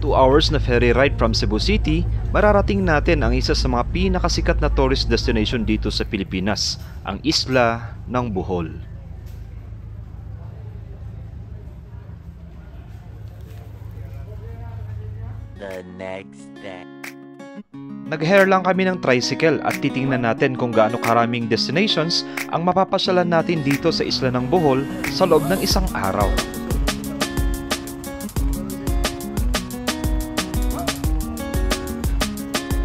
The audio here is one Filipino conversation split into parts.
2 hours na ferry ride from Cebu City, mararating natin ang isa sa mga pinakasikat na tourist destination dito sa Pilipinas, ang isla ng Bohol. The next day. Nag-hire lang kami ng tricycle at titingnan natin kung gaano karaming destinations ang mapapasyalan natin dito sa isla ng Bohol sa loob ng isang araw.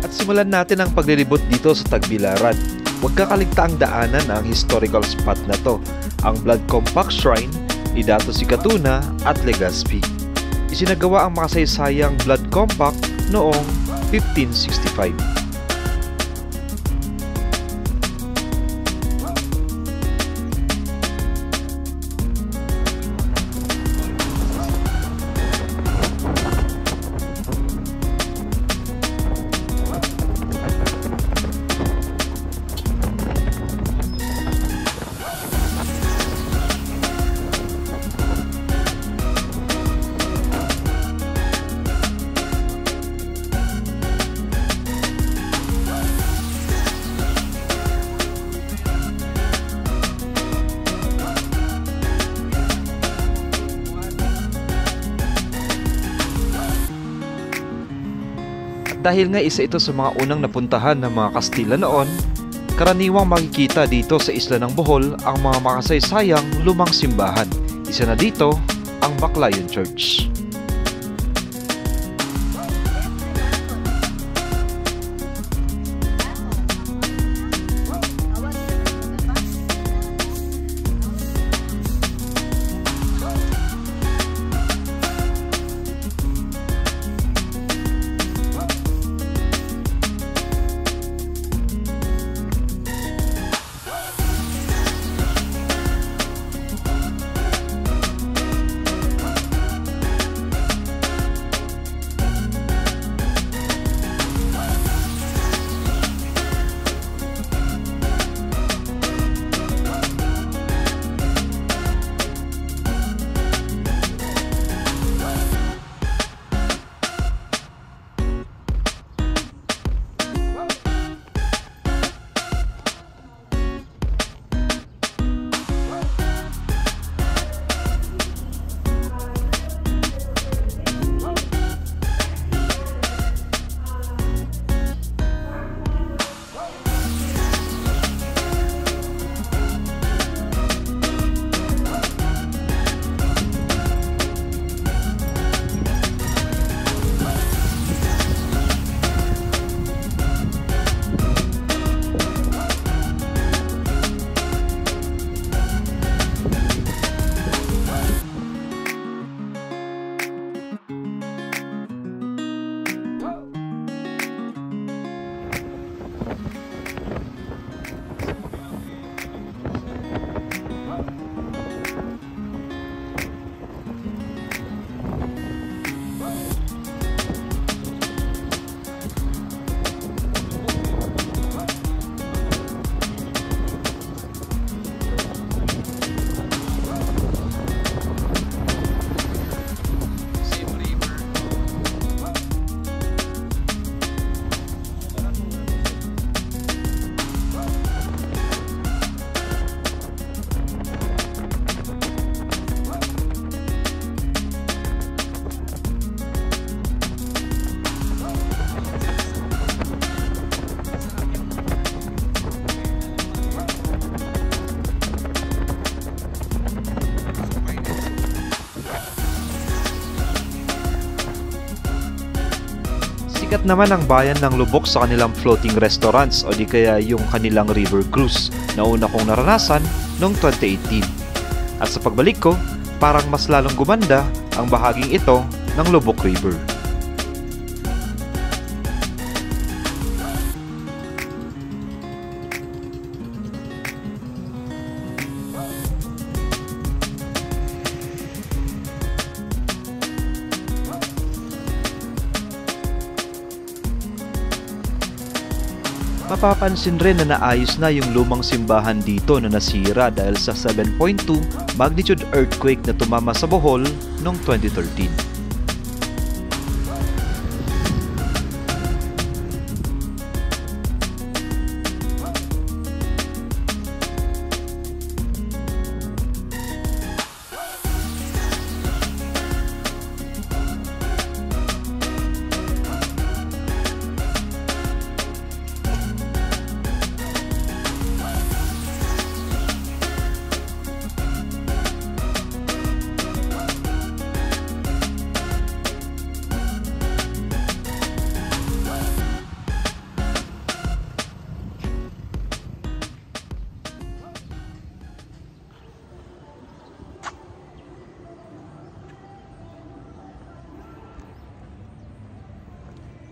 At simulan natin ang paglilibot dito sa Tagbilaran. Huwag kakaligtaang daanan ang historical spot na to, ang Blood Compact Shrine ni Dato Si Catuna at Legazpi. Isinagawa ang makasaysayang Blood Compact noong 1565. Dahil nga isa ito sa mga unang napuntahan ng mga Kastila noon, karaniwang makikita dito sa isla ng Bohol ang mga makasaysayang lumang simbahan. Isa na dito ang Baclayon Church. Sikat naman ang bayan ng Lubok sa kanilang floating restaurants o di kaya yung kanilang river cruise na una kong naranasan noong 2018. At sa pagbalik ko, parang mas lalong gumanda ang bahaging ito ng Lubok River. Mapapansin rin na naayos na yung lumang simbahan dito na nasira dahil sa 7.2 magnitude earthquake na tumama sa Bohol noong 2013.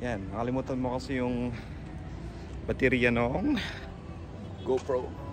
Yan, nakalimutan mo kasi yung baterya noong GoPro.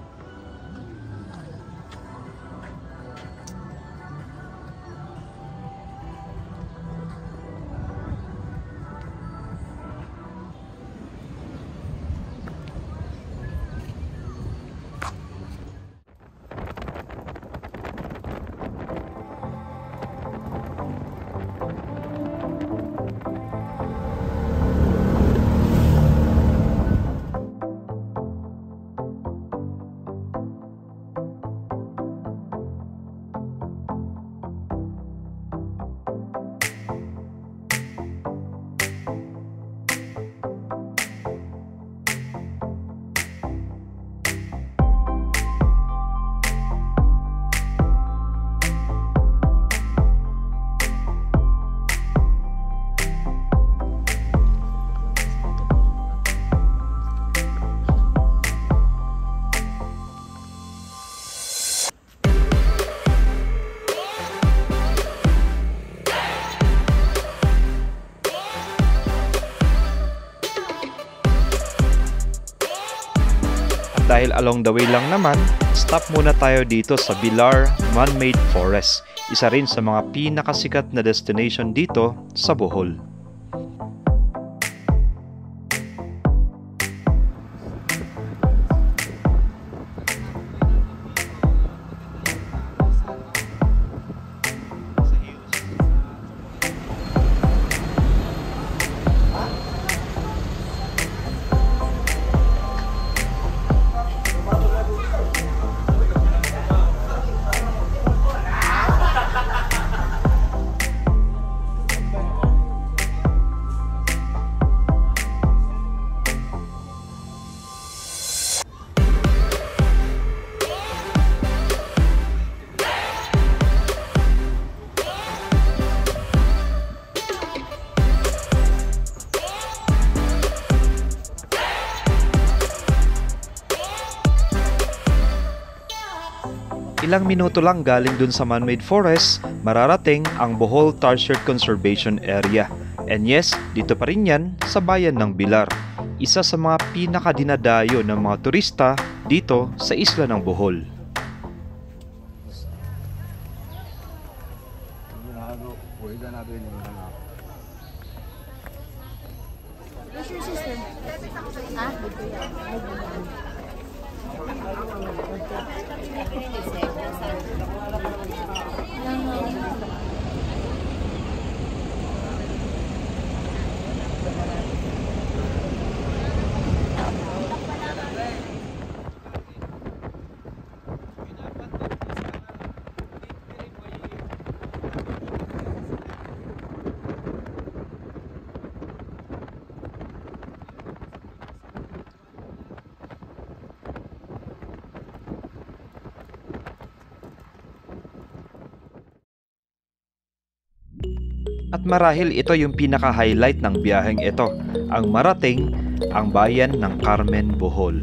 Dahil along the way lang naman, stop muna tayo dito sa Bilar Man-Made Forest, isa rin sa mga pinakasikat na destination dito sa Bohol. Ilang minuto lang galing dun sa man-made forest, mararating ang Bohol Tar Shirt Conservation Area. And yes, dito pa rin yan sa bayan ng Bilar. Isa sa mga pinakadinadayo ng mga turista dito sa isla ng Bohol. Where's your sister? Ha? At marahil ito yung pinaka-highlight ng biyaheng ito, ang marating ang bayan ng Carmen, Bohol.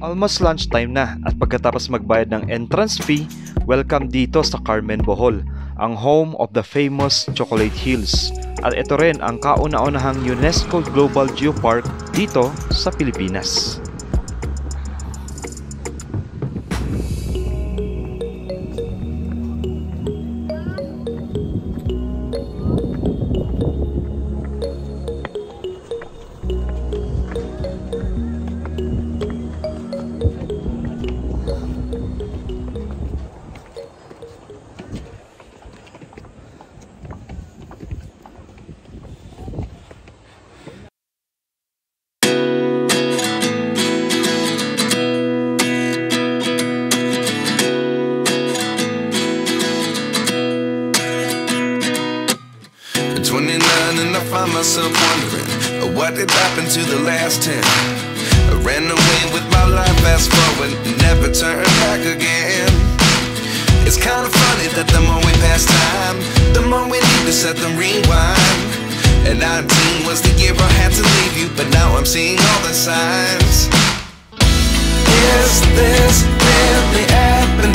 Almost lunchtime na at pagkatapos magbayad ng entrance fee, welcome dito sa Carmen, Bohol, ang home of the famous Chocolate Hills. At ito rin ang kauna-unahang UNESCO Global Geopark dito sa Pilipinas. find myself wondering, what did happen to the last 10? I ran away with my life, fast forward, never turn back again. It's kind of funny that the more we pass time, the more we need to set them rewind. And 19 was the year I had to leave you, but now I'm seeing all the signs. Is this really happening?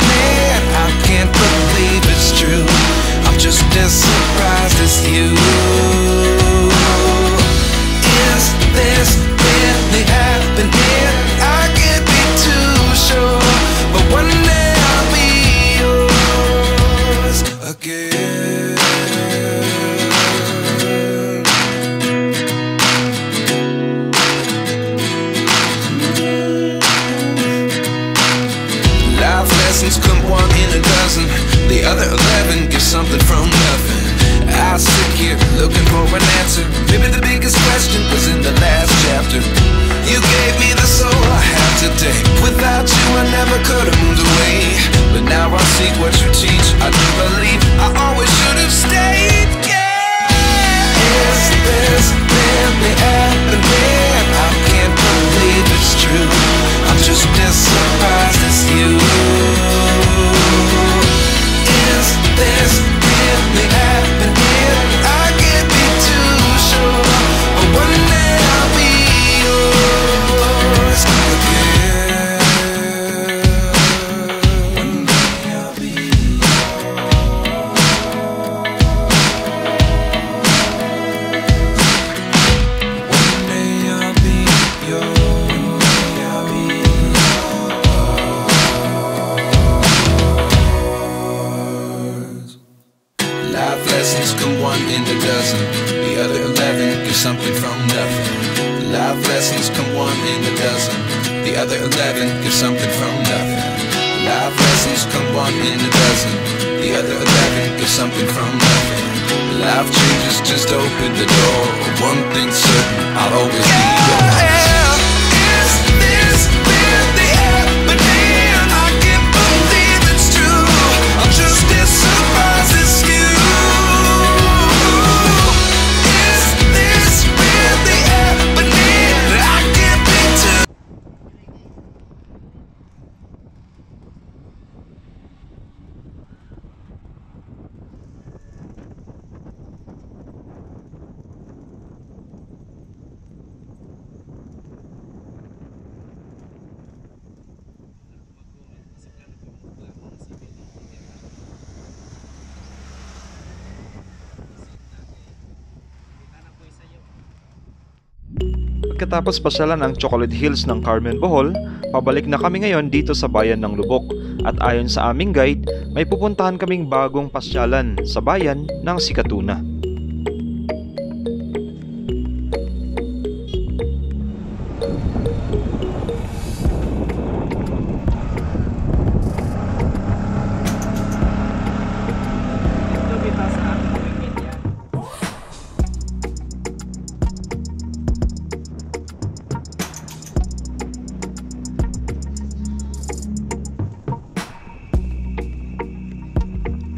I can't believe it's true. I'm just as surprised as you. Is this really happening? I can't be too sure, but one day I'll be yours again. Life lessons come one in a dozen, the other 11 give something from nothing. I sit here looking for an answer. Maybe the biggest question was in the last chapter. You gave me the soul I have today. Without you I never could have moved away. But now I see what you teach. I do believe I always should have stayed. Yeah. Is this really happening? I can't believe it's true. I'm just as surprised as you. Is this really happening? I can't be too sure, but one day I'll be yours again. One day I'll be One day I'll be yours. I'll be yours. Life lessons come one in a dozen, the other 11 give something from nothing. Life lessons come one in a dozen, the other 11 give something from nothing. Life lessons come one in a dozen, the other 11 give something from nothing. Life changes just open the door. One thing's certain, I'll always be yours. Is this really happening? I can't believe it's true. I'm just as surprised as you. Is this really happening? I can't be too. Pagkatapos pasyalan ang Chocolate Hills ng Carmen Bohol, pabalik na kami ngayon dito sa bayan ng Lubok. At ayon sa aming guide, may pupuntahan kaming bagong pasyalan sa bayan ng Sikatuna.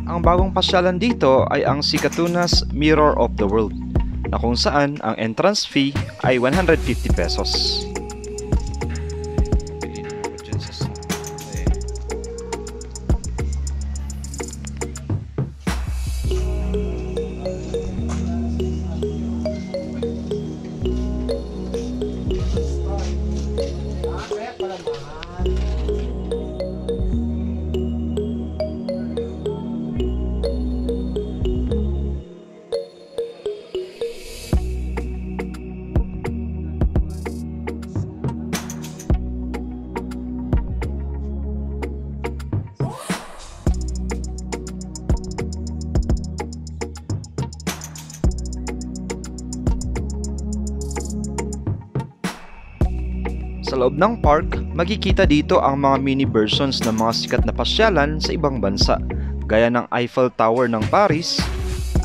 Ang bagong pasyalan dito ay ang Sikatuna's Mirror of the World, na kung saan ang entrance fee ay 150 pesos. Sa loob ng park, makikita dito ang mga mini versions ng mga sikat na pasyalan sa ibang bansa, gaya ng Eiffel Tower ng Paris,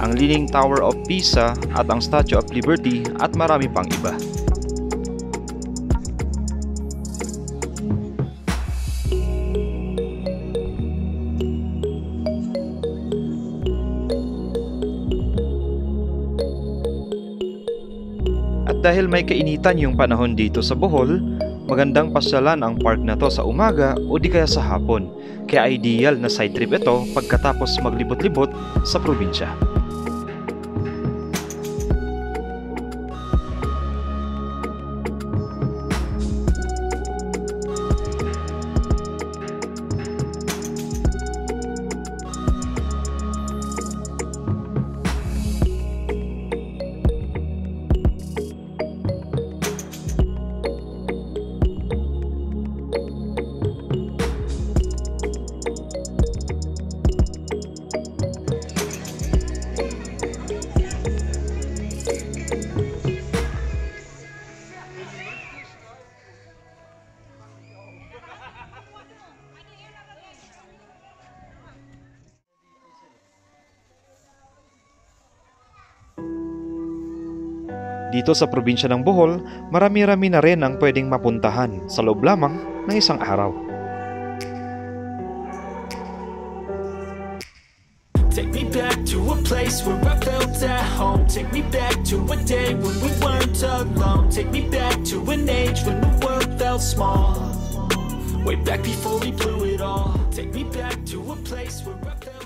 ang Leaning Tower of Pisa at ang Statue of Liberty at marami pang iba. At dahil may kainitan yung panahon dito sa Bohol, magandang pasyalan ang park na to sa umaga o di kaya sa hapon. Kaya ideal na side trip ito pagkatapos maglibot-libot sa probinsya. Dito sa probinsya ng Bohol, marami-rami na rin ang pwedeng mapuntahan sa loob lamang ng isang araw. Take me back to a place where I felt at home. Take me back to a day when we weren't alone. Take me back to an age when the world felt small. Way back before we blew it all. Take me back to a place where I felt